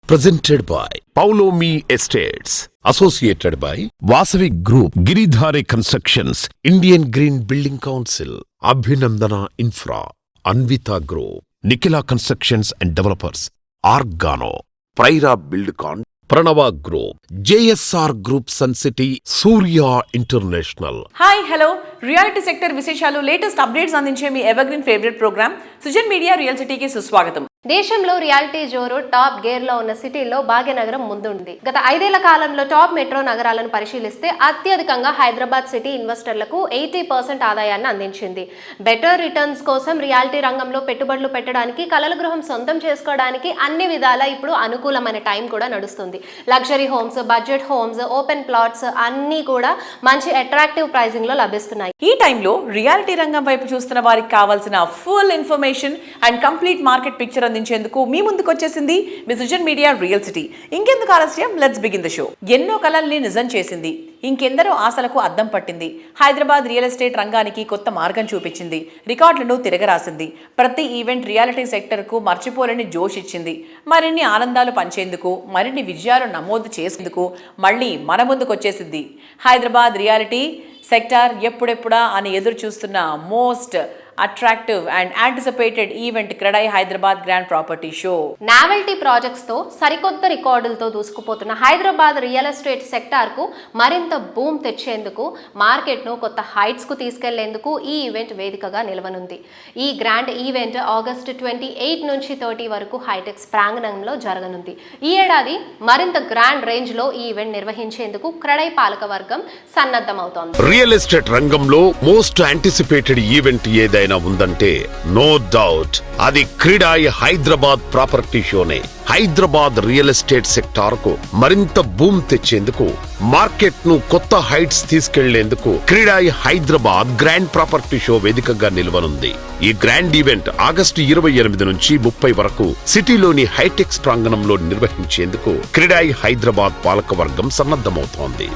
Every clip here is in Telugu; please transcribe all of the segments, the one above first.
Presented by Paulomi Estates. Associated by Vasavi Group, Giridhare Constructions, Indian Green Building Council, Abhinandana Infra, Anvita Group, Nikhila Constructions and Developers, Argano, Praira Buildcon, Pranava Group, JSR Group Sun City, Surya International. Hi hello reality sector విశేషాలు లేటెస్ట్ అప్డేట్స్ అందించే మీ evergreen favourite programme Sujan media real సిటీకి సుస్వాగతం. దేశంలో రియాలిటీ జోరు టాప్ గేర్ లో ఉన్న సిటీల్లో భాగ్యనగరం ముందుంది. గత 5 ఏళ్ల కాలంలో టాప్ మెట్రో నగరాలను పరిశీలిస్తే అత్యధికంగా హైదరాబాద్ సిటీ ఇన్వెస్టర్లకు 80% ఆదాయాన్ని అందించింది. బెటర్ రిటర్న్స్ కోసం రియాలిటీ రంగంలో పెట్టుబడులు పెట్టడానికి, కలల గృహం సొంతం చేసుకోవడానికి అన్ని విధాలా ఇప్పుడు అనుకూలమైన టైం కూడా నడుస్తుంది. Luxury homes, budget homes, open plots అన్నీ కూడా మంచి అట్రాక్టివ్ ప్రైజింగ్ లో లభిస్తున్నాయి. ఈ టైంలో రియాలిటీ రంగం వైపు చూస్తున్న వారికి కావాల్సిన full information and complete market picture అందించేందుకు మీ ముందుకు వచ్చేసింది మీ సుజన్ మీడియా రియల్ సిటీ. ఇంకెందుకు ఆలస్యం, లెట్స్ బిగిన్ ద షో. ఎన్నో కలల్ని నిజం చేసింది, ఇంకెందరో ఆశలకు అద్దం పట్టింది. హైదరాబాద్ రియల్ ఎస్టేట్ రంగానికి కొత్త మార్గం చూపించింది, రికార్డులను తిరగరాసింది. ప్రతి ఈవెంట్ రియాలిటీ సెక్టర్కు మర్చిపోలేని జోష్ ఇచ్చింది. మరిన్ని ఆనందాలు పంచేందుకు, మరిన్ని విజయాలు నమోదు చేసేందుకు మళ్ళీ మన ముందుకు వచ్చేసింది హైదరాబాద్ రియాలిటీ సెక్టార్. ఎప్పుడెప్పుడా అని ఎదురు చూస్తున్న most attractive and anticipated event CREDAI Hyderabad grand property show. Novelty projects తో సరికొత్త రికార్డులతో దూసుకుపోతున్న హైదరాబాద్ రియల్ ఎస్టేట్ సెక్టార్ కు మరింత బూమ్ తెచ్చేందుకు, మార్కెట్ ను కొత్త హైట్స్ కు తీసుకెళ్లేందుకు ఈ ఈవెంట్ వేదికగా నిలవనుంది. ఈ గ్రాండ్ ఈవెంట్ ఆగస్టు 28 నుంచి 30 వరకు హైటెక్స్ ప్రాంగణంలో జరగనుంది. ఈ ఏడాది మరింత గ్రాండ్ రేంజ్ లో ఈ ఈవెంట్ నిర్వహించేందుకు క్రెడై పాలక వర్గం సన్నద్ధమవుతోంది. రియల్ ఎస్టేట్ రంగంలో మోస్ట్ యాంటిసిపేటెడ్ ఈవెంట్ ఏదైనా ఉందంటే నో డౌట్ అది క్రెడై హైదరాబాద్ ప్రాపర్టీ షోనే. హైదరాబాద్ రియల్ ఎస్టేట్ సెక్టార్ కు మరింత బూమ్ తెచ్చేందుకు, మార్కెట్ ను కొత్త హైట్స్ తీసుకెళ్లేందుకు CREDAI Hyderabad grand property show వేదికగా నిలవనుంది. ఈ గ్రాండ్ ఈవెంట్ ఆగస్టు 28 నుంచి 30 వరకు సిటీలోని హైటెక్స్ ప్రాంగణంలో నిర్వహించేందుకు క్రెడై హైదరాబాద్ పాలకవర్గం సన్నద్ధమవుతోంది.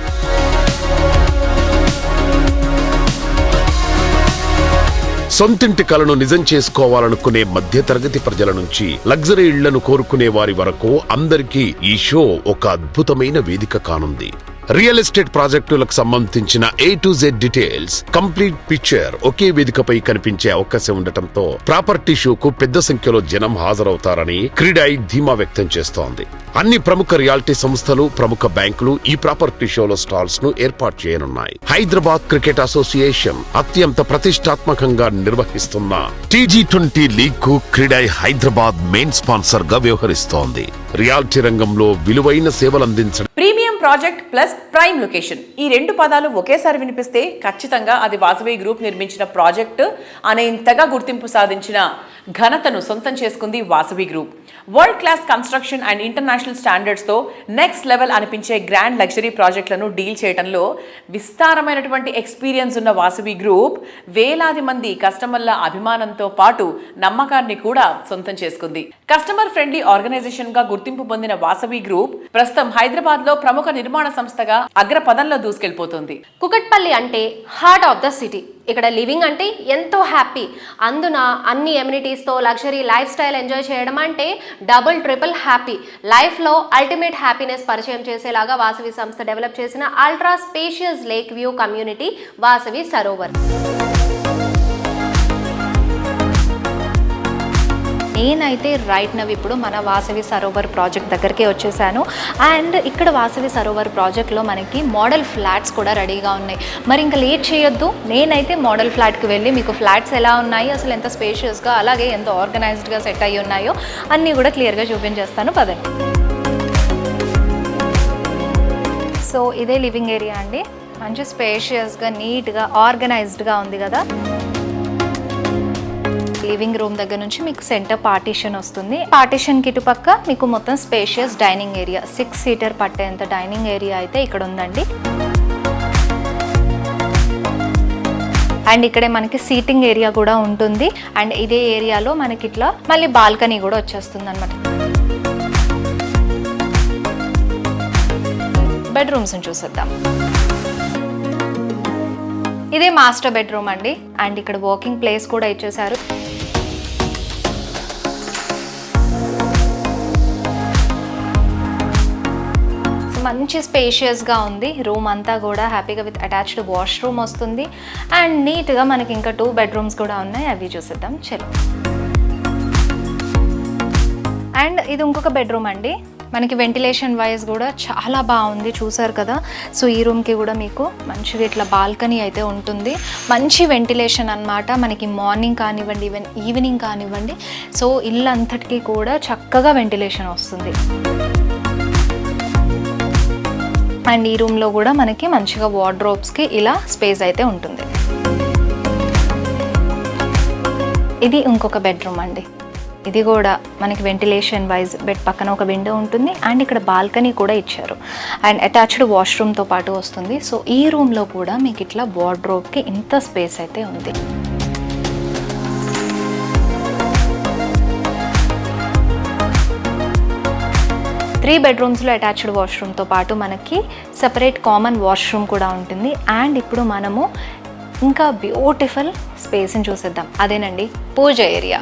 సొంతింటి కలను నిజం చేసుకోవాలనుకునే మధ్యతరగతి ప్రజల నుంచి లగ్జరీ ఇళ్లను కోరుకునే వారి వరకు అందరికీ ఈ షో ఒక అద్భుతమైన వేదిక కానుంది. రియల్ ఎస్టేట్ ప్రాజెక్టులకు సంబంధించిన A to Z details, complete picture ఒకే వేదికపై కనిపించే అవకాశం ఉండటంతో ప్రాపర్టీ షోకు పెద్ద సంఖ్యలో జనం హాజరవుతారని క్రెడై ధీమా వ్యక్తం చేస్తోంది. అన్ని ప్రముఖ రియాలిటీ సంస్థలు, ప్రముఖ బ్యాంకులు ఈ ప్రాపర్టీ షోలో స్టాల్స్ ను ఏర్పాటు చేయనున్నాయి. హైదరాబాద్ క్రికెట్ అసోసియేషన్ అత్యంత ప్రతిష్టాత్మకంగా నిర్వహిస్తున్న T20 లీగ్ కు క్రెడై హైదరాబాద్ మెయిన్ స్పాన్సర్ గా వ్యవహరిస్తోంది. రియాలిటీ రంగంలో విలువైన సేవలందించడం, premium project plus prime location, ఈ 2 పదాలు ఒకేసారి వినిపిస్తే ఖచ్చితంగా అది వాసవి గ్రూప్ నిర్మించిన ప్రాజెక్టు అనేంతగా గుర్తింపు సాధించిన ఘనతను సొంతం చేసుకుంది Vasavi group. World class construction and international standards తో నెక్స్ట్ లెవెల్ అనిపించే గ్రాండ్ లగ్జరీ ప్రాజెక్టులను డీల్ చేయడంలో విస్తారమైనటువంటి ఎక్స్పీరియన్స్ ఉన్న వాసవి గ్రూప్ వేలాది మంది కస్టమర్ల అభిమానంతో పాటు నమ్మకాన్ని కూడా సొంతం చేసుకుంది. కస్టమర్ ఫ్రెండ్లీ ఆర్గనైజేషన్ గా గుర్తింపు పొందిన వాసవి గ్రూప్ ప్రస్తుతం హైదరాబాద్ లో ప్రముఖ నిర్మాణ సంస్థగా అగ్రపదంలో దూసుకెళ్లిపోతుంది. కుకట్పల్లి అంటే హార్ట్ ఆఫ్ ద సిటీ. ఇక్కడ లివింగ్ అంటే ఎంతో హ్యాపీ. అందున అన్ని ఎమ్యూనిటీస్ తో లగ్జరీ లైఫ్ స్టైల్ ఎంజాయ్ చేయడం అంటే డబుల్ ట్రిపుల్ హ్యాపీ. లైఫ్ లో అల్టిమేట్ హ్యాపీనెస్ పరిచయం చేసేలాగా వాసవి సంస్థ డెవలప్ చేసిన ultra spacious lake view community Vasavi Sarovar. నేనైతే రైట్ నవ్ ఇప్పుడు మన వాసవి సరోవర్ ప్రాజెక్ట్ దగ్గరికి వచ్చేసాను. అండ్ ఇక్కడ వాసవి సరోవర్ ప్రాజెక్ట్లో మనకి మోడల్ ఫ్లాట్స్ కూడా రెడీగా ఉన్నాయి. మరి ఇంకా లేట్ చేయొద్దు, నేనైతే మోడల్ ఫ్లాట్కి వెళ్ళి మీకు ఫ్లాట్స్ ఎలా ఉన్నాయి, అసలు ఎంత స్పేషియస్గా, అలాగే ఎంత ఆర్గనైజ్డ్గా సెట్ అయ్యి ఉన్నాయో అన్నీ కూడా క్లియర్గా చూపించేస్తాను. పదండి. సో ఇదే లివింగ్ ఏరియా అండి. మంచి స్పేషియస్గా, నీట్గా, ఆర్గనైజ్డ్గా ఉంది కదా. లివింగ్ రూమ్ దగ్గర నుంచి మీకు సెంటర్ పార్టీషన్ వస్తుంది. పార్టీషన్ కి ఇటుపక్క మీకు మొత్తం స్పేషియస్ డైనింగ్ ఏరియా, 6 సీటర్ పట్టేంత డైనింగ్ ఏరియా అయితే ఇక్కడ ఉందండి. అండ్ ఇక్కడే మనకి సీటింగ్ ఏరియా కూడా ఉంటుంది. అండ్ ఇదే ఏరియాలో మనకి ఇట్లా మళ్ళీ బాల్కనీ కూడా వచ్చేస్తుంది అనమాట. బెడ్రూమ్స్ చూసేద్దాం. ఇదే మాస్టర్ బెడ్రూమ్ అండి. అండ్ ఇక్కడ వాకింగ్ ప్లేస్ కూడా ఇచ్చేసారు. మంచి స్పేషియస్గా ఉంది. రూమ్ అంతా కూడా హ్యాపీగా విత్ అటాచ్డ్ వాష్రూమ్ వస్తుంది. అండ్ నీట్గా మనకి ఇంకా 2 బెడ్రూమ్స్ కూడా ఉన్నాయి, అవి చూసేద్దాం చలో. అండ్ ఇది ఇంకొక బెడ్రూమ్ అండి. మనకి వెంటిలేషన్ వైజ్ కూడా చాలా బాగుంది, చూసారు కదా. సో ఈ రూమ్కి కూడా మీకు మంచిగా ఇట్లా బాల్కనీ అయితే ఉంటుంది. మంచి వెంటిలేషన్ అన్నమాట. మనకి మార్నింగ్ కానివ్వండి, ఈవినింగ్ కానివ్వండి, సో ఇల్లు అంతటికీ కూడా చక్కగా వెంటిలేషన్ వస్తుంది. అండ్ ఈ రూమ్లో కూడా మనకి మంచిగా వార్డ్రోబ్స్కి ఇలా స్పేస్ అయితే ఉంటుంది. ఇది ఇంకొక బెడ్రూమ్ అండి. ఇది కూడా మనకి వెంటిలేషన్ వైజ్ బెడ్ పక్కన ఒక విండో ఉంటుంది. అండ్ ఇక్కడ బాల్కనీ కూడా ఇచ్చారు. అండ్ అటాచ్డ్ వాష్రూమ్తో పాటు వస్తుంది. సో ఈ రూమ్లో కూడా మీకు ఇట్లా వార్డ్రోబ్కి ఇంత స్పేస్ అయితే ఉంది. త్రీ బెడ్రూమ్స్లో అటాచ్డ్ వాష్రూమ్తో పాటు మనకి సెపరేట్ కామన్ వాష్రూమ్ కూడా ఉంటుంది. అండ్ ఇప్పుడు మనము ఇంకా బ్యూటిఫుల్ స్పేస్ని చూసేద్దాం, అదేనండి పూజ ఏరియా.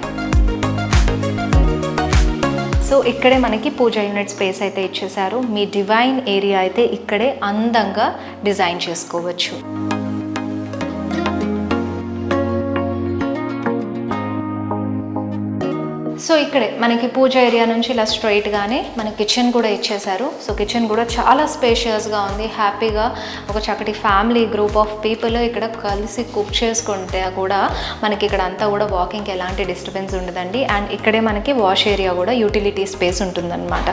సో ఇక్కడే మనకి పూజ యూనిట్ స్పేస్ అయితే ఇచ్చేసారు. మీ డివైన్ ఏరియా అయితే ఇక్కడే అందంగా డిజైన్ చేసుకోవచ్చు. సో ఇక్కడే మనకి పూజ ఏరియా నుంచి ఇలా స్ట్రైట్గానే మన కిచెన్ కూడా ఇచ్చేసారు. సో కిచెన్ కూడా చాలా స్పేషియస్గా ఉంది. హ్యాపీగా ఒక చక్కటి ఫ్యామిలీ గ్రూప్ ఆఫ్ పీపుల్ ఇక్కడ కలిసి కుక్ చేసుకుంటే కూడా మనకి ఇక్కడ అంతా కూడా వాకింగ్కి ఎలాంటి డిస్టర్బెన్స్ ఉండదండి. అండ్ ఇక్కడే మనకి వాష్ ఏరియా కూడా యూటిలిటీ స్పేస్ ఉంటుందన్నమాట.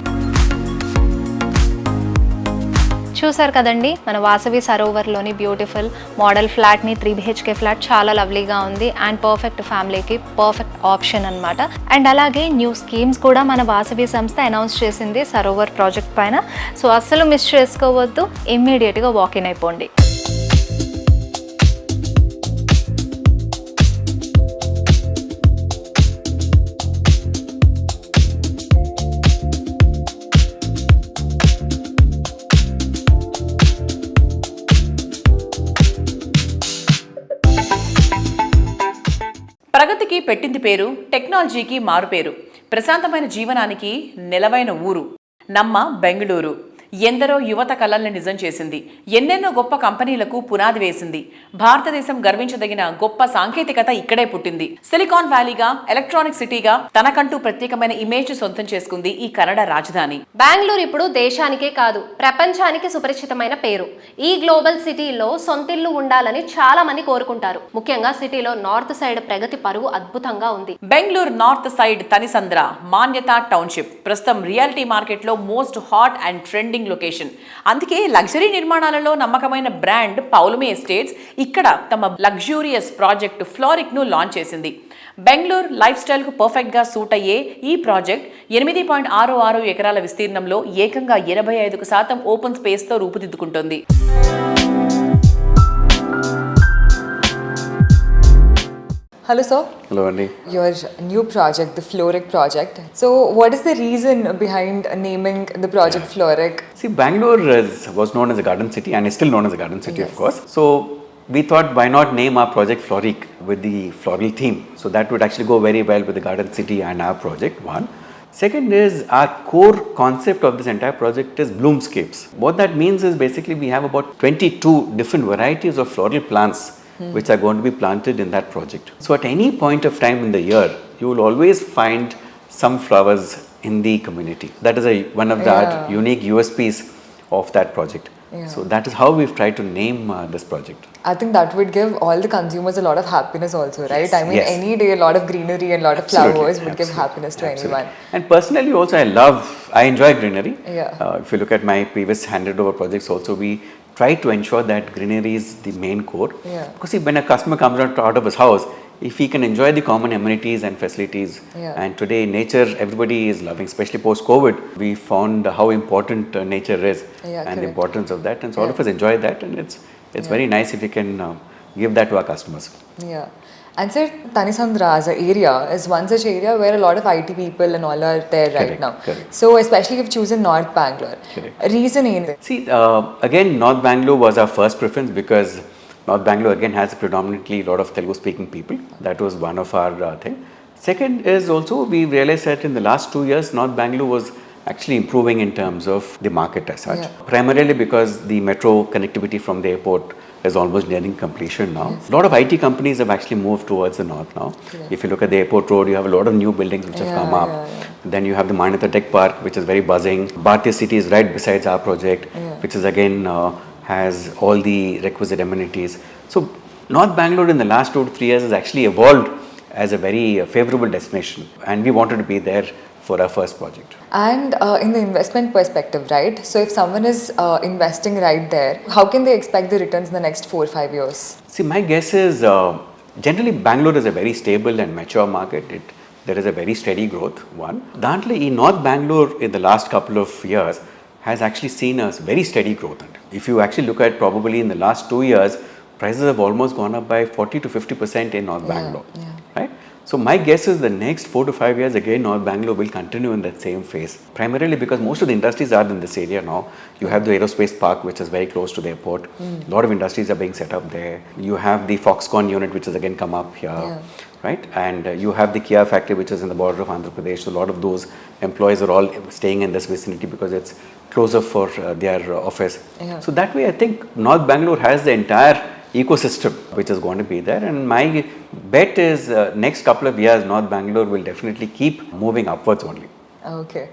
చూసారు కదండి మన వాసవి సరోవర్లోని బ్యూటిఫుల్ మోడల్ ఫ్లాట్ని. 3 BHK ఫ్లాట్ చాలా లవ్లీగా ఉంది అండ్ పర్ఫెక్ట్ ఫ్యామిలీకి పర్ఫెక్ట్ ఆప్షన్ అనమాట. అండ్ అలాగే న్యూ స్కీమ్స్ కూడా మన వాసవి సంస్థ అనౌన్స్ చేసింది సరోవర్ ప్రాజెక్ట్ పైన. సో అస్సలు మిస్ చేసుకోవద్దు, ఇమ్మీడియట్గా వాకిన్ అయిపోండి. ప్రగతికి పెట్టింది పేరు, టెక్నాలజీకి మారు పేరు, ప్రశాంతమైన జీవనానికి నెలవైన ఊరు నమ్మ బెంగళూరు. ఎందరో యువత కలల్ని నిజం చేసింది. ఎన్నెన్నో గొప్ప కంపెనీలకు పునాది వేసింది. భారతదేశం గర్వించదగిన గొప్ప సాంకేతికత ఇక్కడే పుట్టింది. సిలికాన్ వ్యాలీగా, ఎలక్ట్రానిక్ సిటీగా తనకంటూ ప్రత్యేకమైన ఇమేజ్ సొంతం చేసుకుంది ఈ కన్నడ రాజధాని. బెంగళూరు ఇప్పుడు దేశానికే కాదు ప్రపంచానికి సుపరిచితమైన పేరు. ఈ గ్లోబల్ సిటీలో సొంతిల్లు ఉండాలని చాలా మంది కోరుకుంటారు. ముఖ్యంగా సిటీలో నార్త్ సైడ్ ప్రగతి పరువు అద్భుతంగా ఉంది. బెంగళూరు నార్త్ సైడ్ తనిసంద్ర మాన్యత టౌన్షిప్ ప్రస్తుతం రియాలిటీ మార్కెట్ లో most hot and trending location. అందుకే లగ్జరీ నిర్మాణాలలో నమ్మకమైన బ్రాండ్ పౌలమి ఎస్టేట్స్ ఇక్కడ తమ లగ్జూరియస్ ప్రాజెక్ట్ ఫ్లోరిక్ ను లాంచ్ చేసింది. బెంగళూరు లైఫ్ స్టైల్ కు పర్ఫెక్ట్ గా సూట్ అయ్యే ఈ ప్రాజెక్ట్ 8.66 ఎకరాల విస్తీర్ణంలో ఏకంగా 85% ఓపెన్ స్పేస్ తో రూపుదిద్దుకుంటోంది. Hello sir. Hello Andy. Your new project, the Floric project. So what is the reason behind naming the project Floric? See, Bangalore was known as a garden city and is still known as a garden city, Yes. of course. So we thought, why not name our project Floric with the floral theme? So that would actually go very well with the garden city and our project, one. Second is, our core concept of this entire project is bloomscapes. What that means is basically we have about 22 different varieties of floral plants which are going to be planted in that project. So at any point of time in the year, you will always find some flowers in the community. That is one of the unique USPs of that project. Yeah. So that is how we've tried to name this project. I think that would give all the consumers a lot of happiness also, right? Yes, I mean, yes. any day a lot of greenery and a lot of Absolutely, flowers would give absolutely, happiness to absolutely. anyone. And personally also I enjoy greenery. Yeah. If you look at my previous handed over projects also, we try to ensure that greenery is the main core. Yeah. Because see, when a customer comes out of his house, if he can enjoy the common amenities and facilities, Yeah. and today nature everybody is loving, especially post-COVID, we found how important nature is Yeah, and correct. the importance of that, and so all of us enjoy that, and it's very nice if we can give that to our customers. Yeah. And sir, Tanisandra as an area is one such area where a lot of IT people and all are there right Correct, now. correct. So especially if you've chosen North Bangalore. Correct. Reason in See, again, North Bangalore was our first preference because North Bangalore again has predominantly a lot of Telugu speaking people. That was one of our thing. Second is also we realized that in the last 2 years, North Bangalore was actually improving in terms of the market as such. Yeah. Primarily because the metro connectivity from the airport is almost nearing completion now. A lot of IT companies have actually moved towards the north now. If you look at the airport road, you have a lot of new buildings which have come up. Then you have the Manyata Tech Park, which is very buzzing. Bhartiya City is right besides our project, which is again has all the requisite amenities. So North Bangalore in the last 2 to 3 years has actually evolved as a very favorable destination, and we wanted to be there for our first project. And in the investment perspective, right? So if someone is investing right there, how can they expect the returns in the next 4 or 5 years? See, my guess is generally Bangalore is a very stable and mature market. There is a very steady growth, one. Dantli, in North Bangalore in the last couple of years has actually seen a very steady growth. If you actually look at probably in the last 2 years, prices have almost gone up by 40 to 50% in North Bangalore, right? So my guess is the next 4 to 5 years again North Bangalore will continue in that same phase, primarily because most of the industries are in this area now. You have the aerospace park which is very close to the airport. A lot of industries are being set up there. You have the Foxconn unit which has again come up here, right? And you have the Kia factory which is in the border of Andhra Pradesh. So a lot of those employees are all staying in this vicinity because it's closer for their office. So that way I think North Bangalore has the entire ecosystem which is going to be there, and my bet is next couple of years North Bangalore will definitely keep moving upwards only. Okay.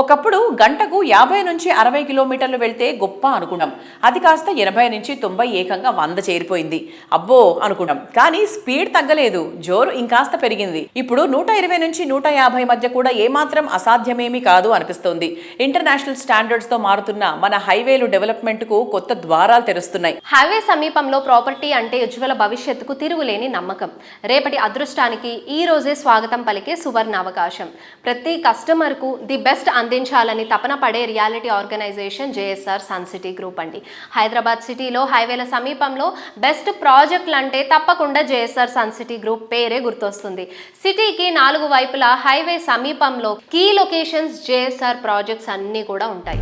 ఒకప్పుడు గంటకు 50 నుంచి 60 కిలోమీటర్లు వెళ్తే గొప్ప అనుకున్నాం. అది కాస్త 80 నుంచి 90 ఏకంగా 100 చేరిపోయింది. అబ్బో అనుకున్నాం. కానీ స్పీడ్ తగ్గలేదు, జోరు ఇంకాస్త పెరిగింది. ఇప్పుడు 120 నుంచి 150 మధ్య కూడా ఏమాత్రం అసాధ్యమేమీ కాదు అనిపిస్తోంది. ఇంటర్నేషనల్ స్టాండర్డ్స్ తో మారుతున్న మన హైవేలు డెవలప్మెంట్ కు కొత్త ద్వారాలు తెరుస్తున్నాయి. హైవే సమీపంలో ప్రాపర్టీ అంటే ఉజ్వల భవిష్యత్తుకు తిరుగులేని నమ్మకం. రేపటి అదృష్టానికి ఈ రోజే స్వాగతం పలికే సువర్ణ అవకాశం. ప్రతి కస్టమర్ కు ది బెస్ట్ అందించాలని తపన పడే reality organisation JSR Sun City group అండి. హైదరాబాద్ సిటీలో హైవేల సమీపంలో బెస్ట్ ప్రాజెక్టులు అంటే తప్పకుండా జేఎస్ఆర్ సన్ సిటీ గ్రూప్ పేరే గుర్తొస్తుంది. సిటీకి 4 వైపులా హైవే సమీపంలో కీ లొకేషన్స్ జేఎస్ఆర్ ప్రాజెక్ట్స్ అన్నీ కూడా ఉంటాయి.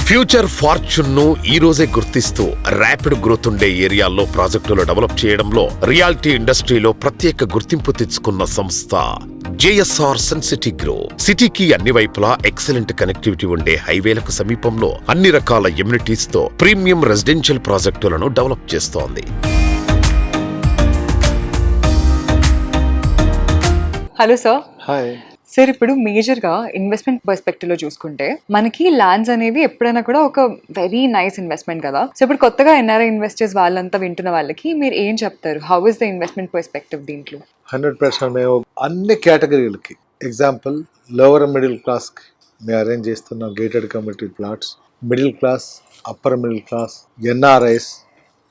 ఫ్యూచర్ ఫార్చ్యూన్ ను ఈ రోజే గుర్తిస్తూ ర్యాపిడ్ గ్రోత్ ఉండే ఏరియాల్లో ప్రాజెక్టులు డెవలప్ చేయడంలో రియాలిటీ ఇండస్ట్రీలో ప్రత్యేక గుర్తింపు తెచ్చుకున్న సంస్థ జేఎస్ఆర్ సన్ సిటీ గ్రూప్. సిటీకి అన్ని వైపులా ఎక్సలెంట్ కనెక్టివిటీ ఉండే హైవేలకు సమీపంలో అన్ని రకాల ఎమ్యూనిటీస్ తో ప్రీమియం రెసిడెన్షియల్ ప్రాజెక్టులను డెవలప్ చేస్తోంది. Hello sir. హాయ్. సార్, ఇప్పుడు మేజర్గా ఇన్వెస్ట్మెంట్ పర్స్పెక్టివ్లో చూసుకుంటే మనకి ల్యాండ్స్ అనేవి ఎప్పుడైనా కూడా ఒక వెరీ నైస్ ఇన్వెస్ట్మెంట్ కదా. సో ఇప్పుడు కొత్తగా ఎన్ఆర్ఐ ఇన్వెస్టర్స్ వాళ్ళంతా వింటున్న వాళ్ళకి మీరు ఏం చెప్తారు? How is the investment perspective దీంట్లో? 100% మేము అన్ని కేటగిరీలకి, ఎగ్జాంపుల్ లోవర్ మిడిల్ క్లాస్కి మేము అరేంజ్ చేస్తున్నాం gated community plots, middle class, upper middle class, NRIs,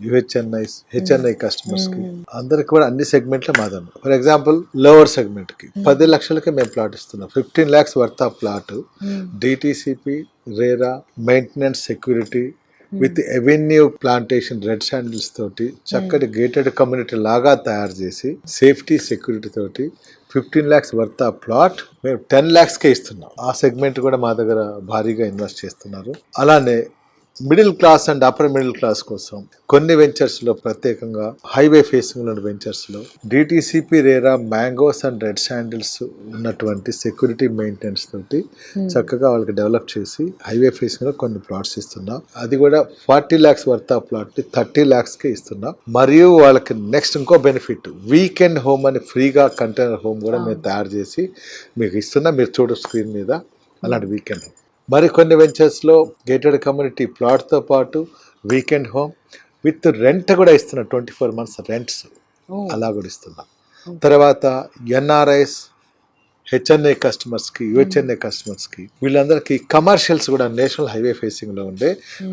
UHNIs, HNI customers కి అందరికి కూడా అన్ని సెగ్మెంట్ల మాదన్న. ఫర్ ఎగ్జాంపుల్ లోవర్ సెగ్మెంట్ కి 10 లక్షలకి మేము ప్లాట్ ఇస్తున్నాం. 15 lakhs worth of plot, DTCP, RERA, maintenance, security with avenue plantation, red sandals తోటి చక్కటి గేటెడ్ కమ్యూనిటీ లాగా తయారు చేసి సేఫ్టీ సెక్యూరిటీ తోటి 15 lakhs వర్త్ ఆఫ్ ప్లాట్ మేము 10 lakhsకే ఇస్తున్నాం. ఆ సెగ్మెంట్ కూడా మా దగ్గర భారీగా ఇన్వెస్ట్ చేస్తున్నారు. అలానే middle class and upper middle class కోసం కొన్ని వెంచర్స్ లో, ప్రత్యేకంగా హైవే ఫేసింగ్ ఉన్న వెంచర్స్ లో DTCP, RERA, mangoes and red sandals ఉన్నటువంటి సెక్యూరిటీ మెయింటెనెన్స్ తోటి చక్కగా వాళ్ళకి డెవలప్ చేసి హైవే ఫేసింగ్ లో కొన్ని ప్లాట్స్ ఇస్తున్నాం. అది కూడా 40 lakhs వర్త్ ఆఫ్ ప్లాట్ 30 lakhsకి ఇస్తున్నాం. మరియు వాళ్ళకి నెక్స్ట్ ఇంకో బెనిఫిట్, వీకెండ్ హోమ్ అని ఫ్రీగా కంటైనర్ హోమ్ కూడా మేము తయారు చేసి మీకు ఇస్తున్నాం. మీరు చూడు స్క్రీన్ మీద అలాంటి వీకెండ్ హోమ్. మరి కొన్ని వెంచర్స్లో గేటెడ్ కమ్యూనిటీ ప్లాట్తో పాటు వీకెండ్ హోమ్ విత్ రెంట్ కూడా ఇస్తున్నాం. 24 months రెంట్స్ అలా కూడా ఇస్తున్నాం. తర్వాత ఎన్ఆర్ఐస్, హెచ్ఎన్ఐ కస్టమర్స్కి, యుహెచ్ఎన్ఐ కస్టమర్స్కి వీళ్ళందరికీ కమర్షియల్స్ కూడా నేషనల్ హైవే ఫేసింగ్లో ఉండే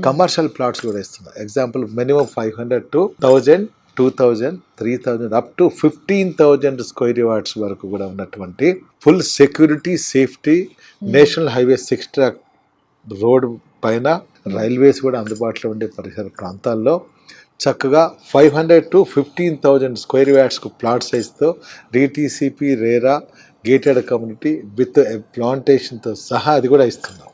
కమర్షియల్ ప్లాట్స్ కూడా ఇస్తున్నాం. Example minimum 500 to 1000, 2000, 3000 up to 15,000 square yards వరకు కూడా ఉన్నటువంటి full security, safety, national highway 6 track road పైన రైల్వేస్ కూడా అందుబాటులో ఉండే పరిసర ప్రాంతాల్లో చక్కగా 500 to 15,000 square yardsకు ప్లాట్ సైజ్తో DTCP, RERA, gated community with ప్లాంటేషన్తో సహా అది కూడా ఇస్తున్నాం.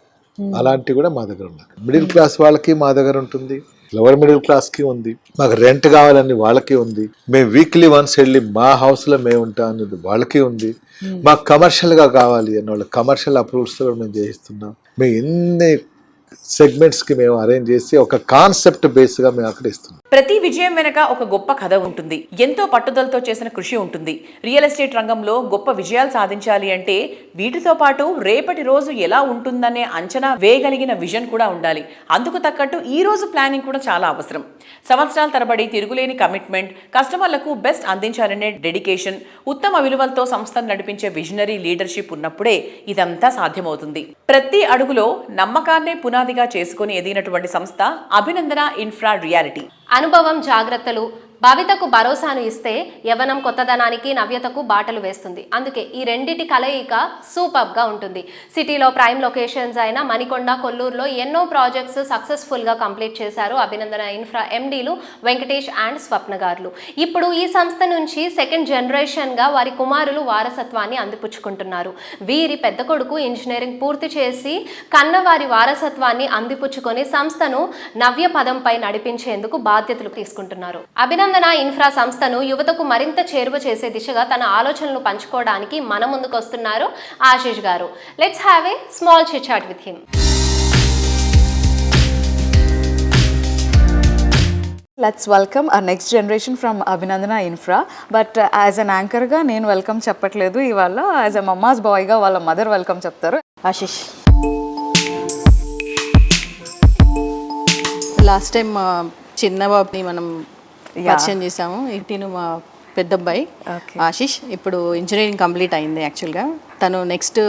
అలాంటివి కూడా మా దగ్గర ఉన్నాయి. మిడిల్ క్లాస్ వాళ్ళకి మా దగ్గర ఉంటుంది, లోవర్ మిడిల్ క్లాస్కి ఉంది, మాకు రెంట్ కావాలని వాళ్ళకి ఉంది, మేము వీక్లీ వన్స్ వెళ్ళి మా హౌస్లో మేము ఉంటాం అనేది వాళ్ళకి ఉంది, మాకు కమర్షియల్గా కావాలి అన్న వాళ్ళు కమర్షియల్ అప్రూవ్స్తో మేము చేయిస్తున్నాం. మేము ఎన్ని సెగ్మెంట్స్కి మేము అరేంజ్ చేసి ఒక కాన్సెప్ట్ బేస్గా మేము అక్కడ ఇస్తున్నాం. ప్రతి విజయం వెనక ఒక గొప్ప కథ ఉంటుంది, ఎంతో పట్టుదలతో చేసిన కృషి ఉంటుంది. రియల్ ఎస్టేట్ రంగంలో గొప్ప విజయాలు సాధించాలి అంటే వీటితో పాటు రేపటి రోజు ఎలా ఉంటుందనే అంచనా వేయగలిగిన విజన్ కూడా ఉండాలి. అందుకు తగ్గట్టు ఈ రోజు ప్లానింగ్ కూడా చాలా అవసరం. సంవత్సరాల తరబడి తిరుగులేని కమిట్మెంట్, కస్టమర్లకు బెస్ట్ అందించాలనే డెడికేషన్, ఉత్తమ విలువలతో సంస్థను నడిపించే విజనరీ లీడర్షిప్ ఉన్నప్పుడే ఇదంతా సాధ్యమవుతుంది. ప్రతి అడుగులో నమ్మకాన్నే పునాదిగా చేసుకుని ఎదిగినటువంటి సంస్థ అభినందన ఇన్ఫ్రా రియాలిటీ. అనుభవం, జాగ్రత్తలు భవితకు భరోసాను ఇస్తే యవ్వనం కొత్తదనానికి, నవ్యతకు బాటలు వేస్తుంది. అందుకే ఈ రెండిటి కలయిక సూపర్గా ఉంటుంది. సిటీలో ప్రైమ్ లొకేషన్స్ అయిన మణికొండ, కొల్లూరులో ఎన్నో ప్రాజెక్ట్స్ సక్సెస్ఫుల్గా కంప్లీట్ చేశారు అభినందన ఇన్ఫ్రా ఎండీలు వెంకటేష్ అండ్ స్వప్న గారు. ఇప్పుడు ఈ సంస్థ నుంచి సెకండ్ జనరేషన్గా వారి కుమారులు వారసత్వాన్ని అందిపుచ్చుకుంటున్నారు. వీరి పెద్ద కొడుకు ఇంజనీరింగ్ పూర్తి చేసి కన్నవారి వారసత్వాన్ని అందిపుచ్చుకొని సంస్థను నవ్య పదంపై నడిపించేందుకు బాధ్యతలు తీసుకుంటున్నారు. అభినందన ఇన్ఫ్రా సంస్థను యువతకు మరింత చేరువ చేసే దిశగా తన ఆలోచనలు పంచుకోవడానికి మన ముందుకు వస్తున్నారు ఆశీష్ గారు. Let's have a small chit chat with him. Let's welcome our next generation from Abhinandana Infra. But as an anchor గా నేను వెల్కమ్ చెప్పట్లేదు ఇవాళ. యాజ్ అ మమ్మాస్ బాయ్గా వాళ్ళ మదర్ వెల్కమ్ చెప్తారు. ఆశీష్, లాస్ట్ టైం చిన్న బాబుని మనం పరిచయం చేసాము. ఇటీను మా పెద్ద అబ్బాయి ఆశీష్ ఇప్పుడు ఇంజనీరింగ్ కంప్లీట్ అయింది. యాక్చువల్గా తను నెక్స్ట్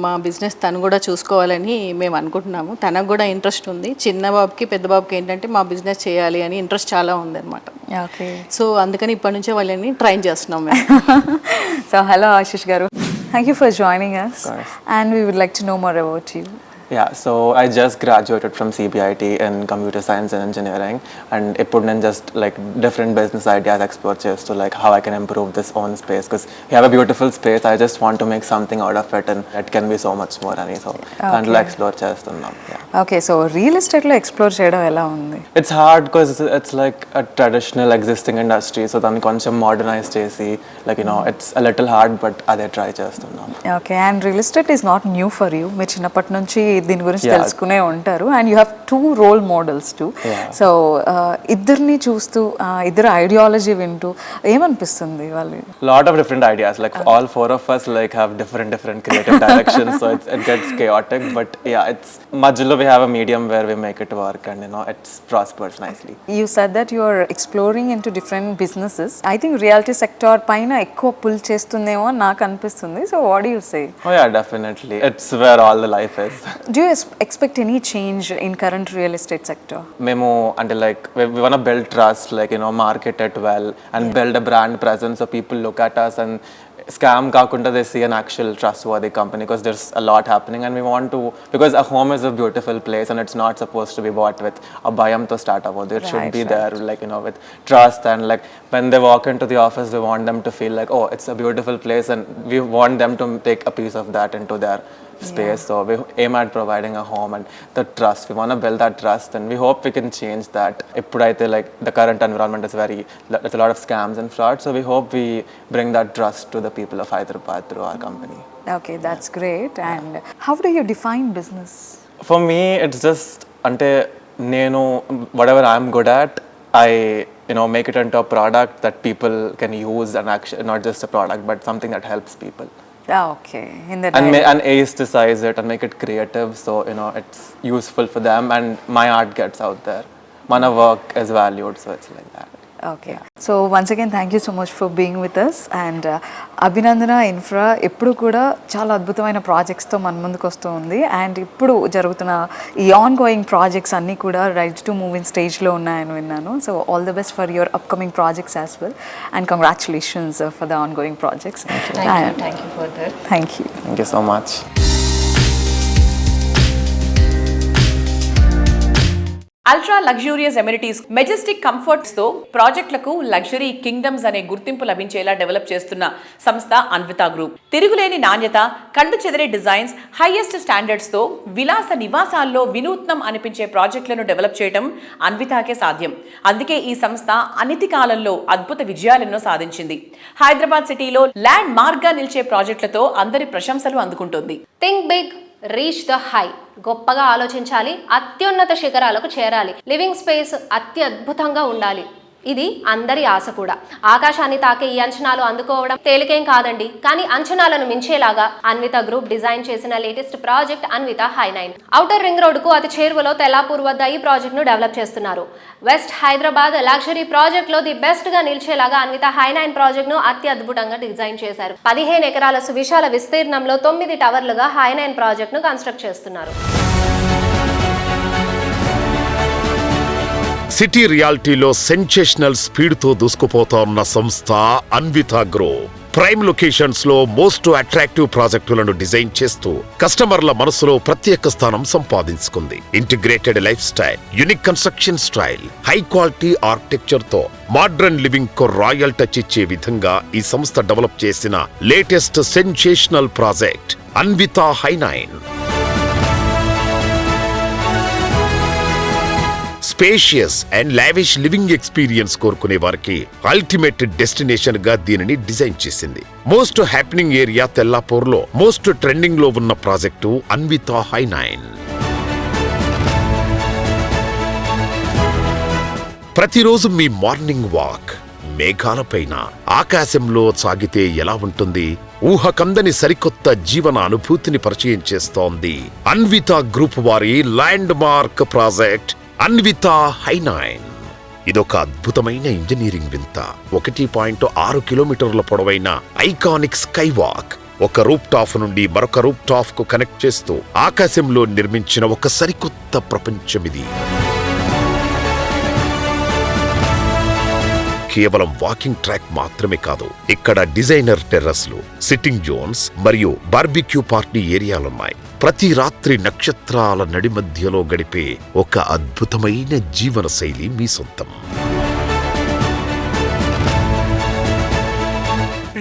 మా బిజినెస్ తను కూడా చూసుకోవాలని మేము అనుకుంటున్నాము. తనకు కూడా ఇంట్రెస్ట్ ఉంది. చిన్న బాబుకి పెద్ద బాబుకి ఏంటంటే మా బిజినెస్ చేయాలి అని ఇంట్రెస్ట్ చాలా ఉంది అనమాట. ఓకే, సో అందుకని ఇప్పటి నుంచే వాళ్ళని ట్రైన్ చేస్తున్నాం మేము. సో హలో ఆశీష్ గారు, thank you for joining us and we would like to know more about you. Yeah, so I just graduated from CBIT in computer science and engineering, and ippudu nen just like different business ideas explore chestu like how I can improve this own space, because we have a beautiful space. I just want to make something out of it, and it can be so much more. And so kind of explore chestunnam. Yeah. Okay, so real estate lo explore cheyadam ela undi? It's hard because it's like a traditional existing industry, so danni koncham modernize chesi like it's a little hard, but ade try chestunnam. Okay, and real estate is not new for you. మీరు చిన్నప్పటి నుంచి దీని గురించి తెలుసుకునే ఉంటారు. And you have 2 role models too. So ఇద్దరిని చూస్తూ ఇద్దరు ఐడియాలజీ వింటూ ఏమనిపిస్తుంది వాళ్ళు? Lot of different ideas, like all 4 of us like have different creative directions, so it gets chaotic, but yeah, it's majlo we have a medium where we make it work, and it prospers nicely. You said that you are exploring into different businesses. I think realty sector పైన ఎక్కువ పుల్ చేస్తుందేమో నాకు అనిపిస్తుంది. So what do you say? Oh yeah, definitely, it's where all the life is. Do you expect any change in current real estate sector? Memo until like we want to build trust, like market it well and build a brand presence so people look at us and scam kakunda they see an actual trustworthy company, because there's a lot happening, and we want to, because a home is a beautiful place and it's not supposed to be bought with a bayam to start about. It should be there like with trust, and like when they walk into the office we want them to feel like, oh, it's a beautiful place, and we want them to take a piece of that into their space. So we aim at providing a home and the trust. We want to build that trust, and we hope we can change that. Ippudaithe like the current environment is there's a lot of scams and fraud, so we hope we bring that trust to the people of Hyderabad through our company. Okay, that's great. And how do you define business? For me, it's just ante nenu whatever I'm good at, I make it into a product that people can use, and actually not just a product but something that helps people. Okay, in the And aestheticize it and make it creative, so it's useful for them, and my art gets out there. My work is valued, so it's like that. Okay, so once again thank you so much for being with us. And Abhinandana infra ఎప్పుడు కూడా చాలా అద్భుతమైన ప్రాజెక్ట్స్తో మన ముందుకు వస్తూ ఉంది. అండ్ ఇప్పుడు జరుగుతున్న ఈ ఆన్ గోయింగ్ ప్రాజెక్ట్స్ అన్నీ కూడా రైట్ టు మూవ్ ఇన్ స్టేజ్లో ఉన్నాయని విన్నాను. So all the best for your upcoming projects as well, and congratulations for the on going projects. Thank you for that. Thank you. Thank you so much. Ultra luxurious amenities, Majestic comforts తో ప్రాజెక్టులకు లగ్జరీ కింగ్డమ్స్ అనే గుర్తింపు లభించేలా డెవలప్ చేస్తున్న సంస్థ అన్వితా గ్రూప్. తిరుగులేని నాణ్యత, కళ్ళు చెదిరే డిజైన్స్, హైయెస్ట్ స్టాండర్డ్స్ తో విలాస నివాసాల్లో వినూత్నం అనిపించే ప్రాజెక్టులను డెవలప్ చేయడం అన్వితాకే సాధ్యం. అందుకే ఈ సంస్థ అనతి కాలంలో అద్భుత విజయాలెన్నో సాధించింది. హైదరాబాద్ సిటీలో ల్యాండ్ మార్క్ గా నిలిచే ప్రాజెక్టులతో అందరి ప్రశంసలు అందుకుంటోంది. Think big, reach the high. గొప్పగా ఆలోచించాలి, అత్యున్నత శిఖరాలకు చేరాలి, లివింగ్ స్పేస్ అత్యద్భుతంగా ఉండాలి. ఇది అందరి ఆశ కూడా. ఆకాశాన్ని తాకే ఈ అంచనాలు అందుకోవడం తేలికేం కాదండి. కానీ అంచనాలను మించేలాగా అన్విత గ్రూప్ డిజైన్ చేసిన లేటెస్ట్ ప్రాజెక్ట్ అన్విత హై9. ఔటర్ రింగ్ రోడ్ కు అతి చేరువలో తెల్లాపూర్ వద్ద ఈ ప్రాజెక్ట్ ను డెవలప్ చేస్తున్నారు. వెస్ట్ హైదరాబాద్ లగ్జరీ ప్రాజెక్ట్ లో ది బెస్ట్ గా నిలిచేలాగా అన్విత హై9 ప్రాజెక్ట్ ను అత్యద్భుతంగా డిజైన్ చేశారు. 15 ఎకరాల సువిశాల విస్తీర్ణంలో 9 టవర్లుగా హై9 ప్రాజెక్ట్ ను కన్స్ట్రక్ట్ చేస్తున్నారు. సిటీ రియాలిటీలో సెన్సేషనల్ స్పీడ్ తో దూసుకుపోతోన్న సంస్థ అన్వితా గ్రూప్. ప్రైమ్ లొకేషన్స్ లో మోస్ట్ అట్రాక్టివ్ ప్రాజెక్టులను డిజైన్ చేస్తూ కస్టమర్ల మనసులో ప్రత్యేక స్థానం సంపాదించుకుంది. Integrated lifestyle, unique construction style, high quality architecture తో మోడ్రన్ లివింగ్ కు రాయల్ టచ్ ఇచ్చే విధంగా ఈ సంస్థ డెవలప్ చేసిన లేటెస్ట్ సెన్సేషనల్ ప్రాజెక్ట్ అన్వితా హై9. Spacious and lavish living experience కోరుకునే వారికి అల్టిమేట్ డెస్టినేషన్ గా దీనిని డిజైన్ చేసింది. మోస్ట్ హ్యాపెనింగ్ ఏరియా తెల్లాపూర్ లో మోస్ట్ ట్రెండింగ్ లో ఉన్న ప్రాజెక్టు అన్వితా హై9. ప్రతిరోజు మీ మార్నింగ్ వాక్ మేఘాలపైన, ఆకాశంలో సాగితే ఎలా ఉంటుంది? ఊహకందని సరికొత్త జీవన అనుభూతిని పరిచయం చేస్తోంది అన్వితా గ్రూప్ వారి ల్యాండ్ మార్క్ ప్రాజెక్ట్ అన్వితా హై9. ఇదొక అద్భుతమైన ఇంజనీరింగ్ వింత. 1.6 కిలోమీటర్ల పొడవైన ఐకానిక్ స్కై వాక్ ఒక రూప్ టాప్ నుండి మరొక రూప్ టాప్ కు కనెక్ట్ చేస్తూ ఆకాశంలో నిర్మించిన ఒక సరికొత్త ప్రపంచమిది. కేవలం వాకింగ్ ట్రాక్ మాత్రమే కాదు, ఇక్కడ డిజైనర్ టెర్రస్లు, సిట్టింగ్ జోన్స్ మరియు బార్బిక్యూ పార్టీ ఏరియాలున్నాయి. ప్రతి రాత్రి నక్షత్రాల నడి మధ్యలో గడిపే ఒక అద్భుతమైన జీవన శైలి మీ సొంతం.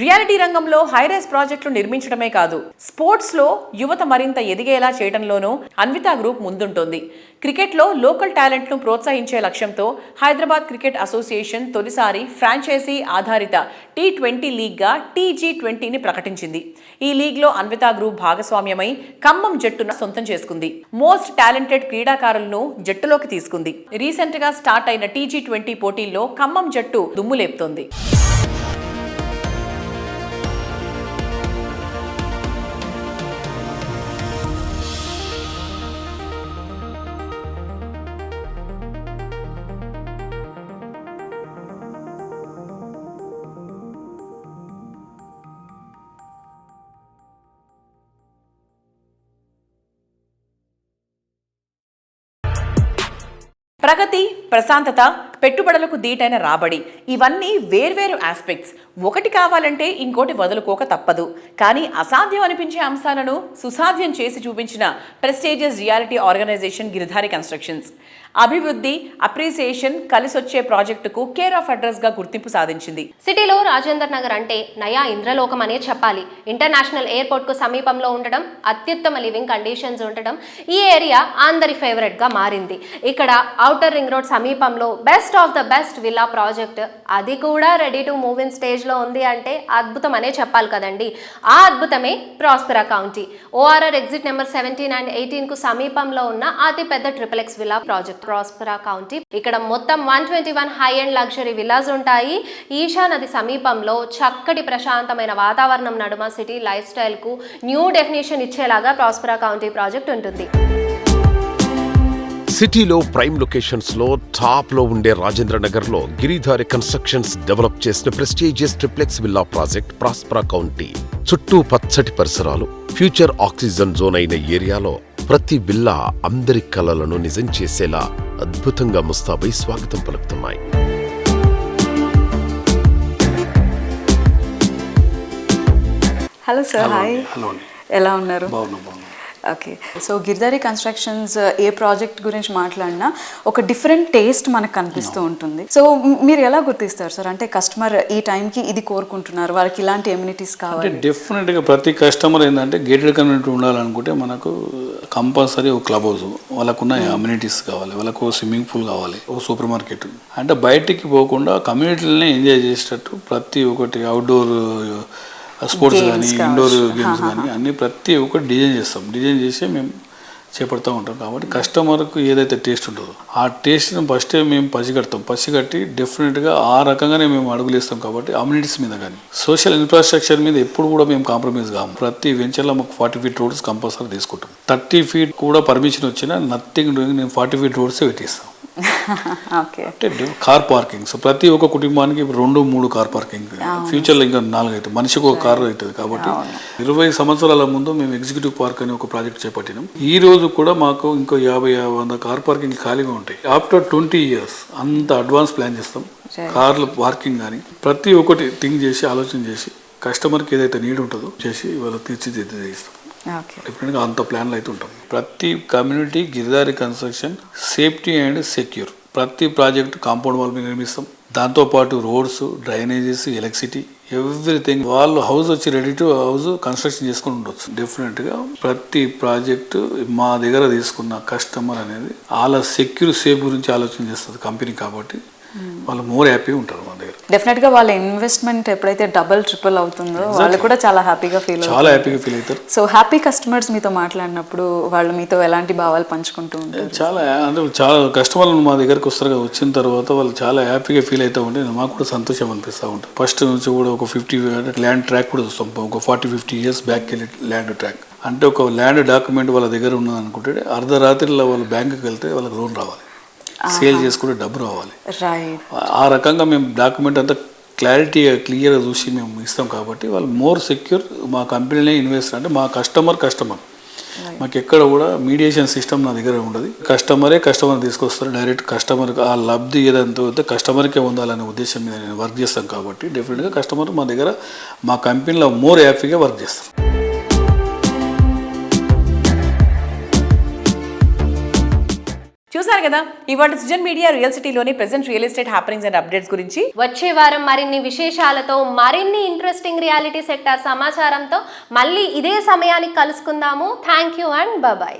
రియాలిటీ రంగంలో హైరైజ్ ప్రాజెక్టులు నిర్మించడమే కాదు, స్పోర్ట్స్ లో యువత మరింత ఎదిగేలా చేయడంలోనూ అన్వితా గ్రూప్ ముందుంటోంది. క్రికెట్ లో లోకల్ టాలెంట్ ను ప్రోత్సహించే లక్ష్యంతో హైదరాబాద్ క్రికెట్ అసోసియేషన్ తొలిసారి ఫ్రాంచైజీ ఆధారిత T20 లీగ్ గా TG20ని ప్రకటించింది. ఈ లీగ్ లో అన్వితా గ్రూప్ భాగస్వామ్యమై ఖమ్మం జట్టును సొంతం చేసుకుంది. మోస్ట్ టాలెంటెడ్ క్రీడాకారులను జట్టులోకి తీసుకుంది. రీసెంట్ గా స్టార్ట్ అయిన TG20 పోటీల్లో ఖమ్మం జట్టు దుమ్ములేపుతోంది. ప్రగతి, ప్రశాంతత, పెట్టుబడులకు దీటైన రాబడి, ఇవన్నీ వేర్వేరు ఆస్పెక్ట్స్. ఒకటి కావాలంటే ఇంకోటి వదులుకోక తప్పదు. కానీ అసాధ్యం అనిపించే అంశాలను సుసాధ్యం చేసి చూపించిన prestigious reality organisation Giridhari constructions. అభివృద్ధి, అప్రిసియేషన్ కలిసొచ్చే ప్రాజెక్టుకు కేర్ ఆఫ్ అడ్రస్ గా గుర్తింపు సాధించింది. సిటీలో రాజేందర్ నగర్ అంటే నయా ఇంద్రలోకం అనే చెప్పాలి. ఇంటర్నేషనల్ ఎయిర్పోర్ట్ కు సమీపంలో ఉండడం, అత్యుత్తమ లివింగ్ కండిషన్స్ ఉండడం, ఈ ఏరియా అందరి ఫేవరెట్ గా మారింది. ఇక్కడ ఔటర్ రింగ్ రోడ్ సమీపంలో best of the best villa project, అది కూడా ready to move in stage లో ఉంది అంటే అద్భుతం అనే చెప్పాలి కదండి. ఆ అద్భుతమే Prospera County. ORR exit number 17 and 18 కు సమీపంలో ఉన్న అతి పెద్ద XXX villa project Prospera County. ఇక్కడ మొత్తం 121 హై అండ్ లగ్జరీ విల్లాస్ ఉంటాయి. ఈశా నది సమీపంలో చక్కటి ప్రశాంతమైన వాతావరణం నడుమ సిటీ లైఫ్ స్టైల్ కు న్యూ డెఫినేషన్ ఇచ్చేలాగా ప్రాస్పెరా కౌంటీ ప్రాజెక్ట్ ఉంటుంది. సిటీలో ప్రైమ్ లొకేషన్స్ లో టాప్ లో ఉండే రాజేంద్ర నగర్ లో గిరిధారి కన్స్ట్రక్షన్స్ డెవలప్ చేసిన prestigious triplex villa project Prospera county. చుట్టూ పచ్చటి పరిసరాలు, ఫ్యూచర్ ఆక్సిజన్ జోన్ అయిన ఏరియాలో ప్రతి విల్లా అందరి కలలను నిజం చేసేలా అద్భుతంగా ముస్తాబై స్వాగతం పలుకుతున్నాయి. Hello sir, hi. ఎలా ఉన్నారు? ఓకే, సో గిరిదారి కన్స్ట్రక్షన్స్ ఏ ప్రాజెక్ట్ గురించి మాట్లాడినా ఒక డిఫరెంట్ టేస్ట్ మనకు కనిపిస్తూ ఉంటుంది. సో మీరు ఎలా గుర్తిస్తారు సార్, అంటే కస్టమర్ ఈ టైంకి ఇది కోరుకుంటున్నారు, వాళ్ళకి ఇలాంటి ఎమ్యూనిటీస్ కావాలి? అంటే డెఫినెట్గా ప్రతి కస్టమర్ ఏంటంటే గేటెడ్ కమ్యూనిటీ ఉండాలనుకుంటే మనకు కంపల్సరీ ఒక క్లబ్ హౌస్, వాళ్ళకున్న అమ్యూనిటీస్ కావాలి, వాళ్ళకు స్విమ్మింగ్ పూల్ కావాలి, ఒక సూపర్ మార్కెట్. అంటే బయటికి పోకుండా కమ్యూనిటీలనే ఎంజాయ్ చేసేటట్టు ప్రతి ఒక్కటి అవుట్డోర్ స్పోర్ట్స్ కానీ ఇండోర్ గేమ్స్ కానీ అన్నీ ప్రతి ఒక్కటి డిజైన్ చేసి మేము చేపడుతూ ఉంటాం. కాబట్టి కస్టమర్కు ఏదైతే టేస్ట్ ఉంటుందో ఆ టేస్ట్ని ఫస్టే మేము పసిగట్టి డెఫినెట్గా ఆ రకంగానే మేము అడుగులు వేస్తాం. కాబట్టి అమ్యూనిటీస్ మీద కానీ సోషల్ ఇన్ఫ్రాస్ట్రక్చర్ మీద ఎప్పుడు కూడా మేము కాంప్రమైజ్ కాము. ప్రతి వెంచర్లో మాకు 40 feet రోడ్స్ కంపల్సరీ తీసుకుంటాం. 30 feet కూడా పర్మిషన్ వచ్చినా నథింగ్ డూయింగ్, నేను 40 feet రోడ్సే పెట్టిస్తాం. అంటే కార్ పార్కింగ్, సో ప్రతి ఒక్క కుటుంబానికి 2-3 కార్ పార్కింగ్, ఫ్యూచర్లో ఇంకా 4 అవుతుంది, మనిషికి ఒక కారు అవుతుంది. కాబట్టి 20 సంవత్సరాల ముందు మేము ఎగ్జిక్యూటివ్ పార్క్ అని ఒక ప్రాజెక్ట్ చేపట్టినాం. ఈ రోజు కూడా మాకు ఇంకో 50-100 కార్ పార్కింగ్ ఖాళీగా ఉంటాయి. ఆఫ్టర్ 20 years అంత అడ్వాన్స్ ప్లాన్ చేస్తాం. కార్లు పార్కింగ్ కానీ ప్రతి ఒక్కటి థింక్ చేసి ఆలోచన చేసి కస్టమర్కి ఏదైతే నీడ్ ఉంటుందో చేసి వాళ్ళు తీర్చిదిద్దేస్తాం. డిఫరెంట్గా అంత ప్లాన్లు అయితే ఉంటాం. ప్రతి community Giridhari construction safety and secure. ప్రతి ప్రాజెక్ట్ కాంపౌండ్ వాల్ మీద నిర్మిస్తాం. దాంతోపాటు రోడ్స్, డ్రైనేజెస్, ఎలక్ట్రిసిటీ, ఎవ్రీథింగ్. వాళ్ళు హౌస్ వచ్చి రెడీ టు హౌస్ కన్స్ట్రక్షన్ చేసుకుని ఉండొచ్చు. డెఫినెట్గా ప్రతి ప్రాజెక్టు మా దగ్గర తీసుకున్న కస్టమర్ అనేది వాళ్ళ సేఫ్ గురించి ఆలోచన చేస్తుంది కంపెనీ. కాబట్టి వాళ్ళు మోర్ హ్యాపీ ఉంటారు మన దగ్గర. డెఫినెట్గా వాళ్ళ ఇన్వెస్ట్మెంట్ ఎప్పుడైతే డబుల్ ట్రిపుల్ అవుతుందో వాళ్ళు కూడా చాలా హ్యాపీగా ఫీల్ అవుతారు. సో హ్యాపీ కస్టమర్స్ మీతో మాట్లాడినప్పుడు వాళ్ళు మీతో ఎలాంటి భావాలు పంచుకుంటూ ఉంటారు? చాలా కస్టమర్లు మా దగ్గరకు వస్తారు. వచ్చిన తర్వాత వాళ్ళు చాలా హ్యాపీగా ఫీల్ అవుతూ ఉంటే మాకు కూడా సంతోషం అనిపిస్తూ ఉంటుంది. ఫస్ట్ నుంచి కూడా ఒక 50 ల్యాండ్ ట్రాక్ కూడా చూస్తాం. ఒక 40-50 years బ్యాక్ వెళ్ళి ల్యాండ్ ట్రాక్ అంటే ఒక ల్యాండ్ డాక్యుమెంట్ వాళ్ళ దగ్గర ఉన్నది అనుకుంటే అర్ధరాత్రిలో వాళ్ళు బ్యాంకుకి వెళ్తే వాళ్ళకి లోన్ రావాలి, సేల్ చేసుకుంటే డబ్బు రావాలి. ఆ రకంగా మేము డాక్యుమెంట్ అంతా క్లియర్గా చూసి మేము ఇస్తాం. కాబట్టి వాళ్ళు మోర్ సెక్యూర్. మా కంపెనీనే ఇన్వెస్ట్ అంటే మా కస్టమర్ మాకు ఎక్కడ కూడా మీడియేషన్ సిస్టమ్ నా దగ్గర ఉండదు. కస్టమర్ తీసుకొస్తారు డైరెక్ట్. కస్టమర్కి ఆ లబ్ధి ఏదంతా కస్టమర్కే ఉండాలనే ఉద్దేశం మీద నేను వర్క్ చేస్తాం. కాబట్టి డెఫినెట్గా కస్టమర్ మా దగ్గర మా కంపెనీలో మోర్ హ్యాపీగా వర్క్ చేస్తారు. చూసారు కదా ఇవాళ సుజన్ మీడియా రియల్ సిటీలోని present real estate happenings and updates గురించి. వచ్చే వారం మరిన్ని విశేషాలతో, మరిన్ని ఇంట్రెస్టింగ్ రియాలిటీ సెక్టార్ సమాచారంతో మళ్ళీ ఇదే సమయానికి కలుసుకుందాము. Thank you and bye.